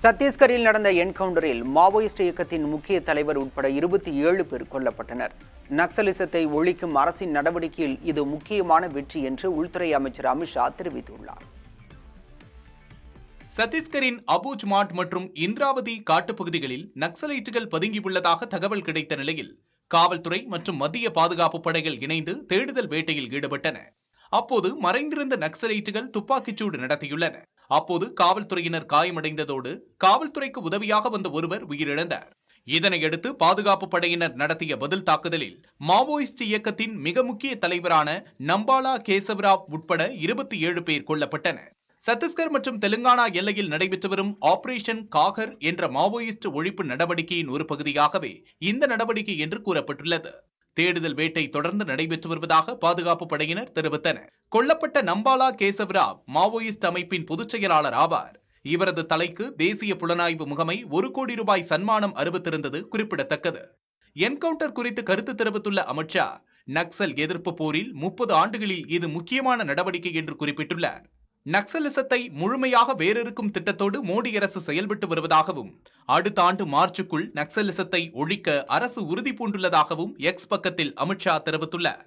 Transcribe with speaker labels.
Speaker 1: சத்தீஸ்கரில் நடந்த என்கவுண்டரில் மாவோயிஸ்ட் இயக்கத்தின் முக்கிய தலைவர் உட்பட 27 பேர் கொல்லப்பட்டனர். நக்சலிசத்தை ஒழிக்கும் அரசின் நடவடிக்கையில் இது முக்கியமான வெற்றி என்று உள்துறை அமைச்சர் அமித்ஷா தெரிவித்துள்ளார்.
Speaker 2: சத்தீஸ்கரின் அபூஜ்மாட் மற்றும் இந்திராவதி காட்டுப்பகுதிகளில் நக்சலைட்டுகள் பதுங்கியுள்ளதாக தகவல் கிடைத்த நிலையில் காவல்துறை மற்றும் மத்திய பாதுகாப்பு படைகள் இணைந்து தேடுதல் வேட்டையில் ஈடுபட்டன. அப்போது மறைந்திருந்த நக்சலைட்டுகள் துப்பாக்கிச்சூடு நடத்தியுள்ளன. அப்போது காவல்துறையினர் காயமடைந்ததோடு காவல்துறைக்கு உதவியாக வந்த ஒருவர் உயிரிழந்தார். இதனையடுத்து பாதுகாப்பு படையினர் நடத்திய பதில் தாக்குதலில் மாவோயிஸ்ட் இயக்கத்தின் மிக முக்கிய தலைவரான நம்பாலா கேசவராவ் உட்பட 27 பேர் கொல்லப்பட்டனர். சத்தீஸ்கர் மற்றும் தெலுங்கானா எல்லையில் நடைபெற்று வரும் ஆபரேஷன் காகர் என்ற மாவோயிஸ்ட் ஒழிப்பு நடவடிக்கையின் ஒரு பகுதியாகவே இந்த நடவடிக்கை என்று கூறப்பட்டுள்ளது. தேடுதல் வேட்டை தொடர்ந்து நடைபெற்று வருவதாக பாதுகாப்பு படையினர் தெரிவித்தனர். கொல்லப்பட்ட நம்பாலா கேசவராவ் மாவோயிஸ்ட் அமைப்பின் பொதுச் செயலாளர் ஆவார். இவரது தலைக்கு தேசிய புலனாய்வு முகமை 1 கோடி ரூபாய் சன்மானம் அறிவித்திருந்தது குறிப்பிடத்தக்கது. என்கவுண்டர் குறித்து கருத்து தெரிவித்துள்ள அமித்ஷா, நக்சல் எதிர்ப்பு போரில் 30 ஆண்டுகளில் இது முக்கியமான நடவடிக்கை என்று குறிப்பிட்டுள்ளார். நக்சலிசத்தை முழுமையாக வேறறுக்கும் திட்டத்தோடு மோடி அரசு செயல்பட்டு வருவதாகவும் அடுத்த ஆண்டு மார்ச்சுக்குள் நக்சலிசத்தை ஒழிக்க அரசு உறுதி பூண்டுள்ளதாகவும் எக்ஸ் பக்கத்தில் அமித்ஷா தெரிவித்துள்ளார்.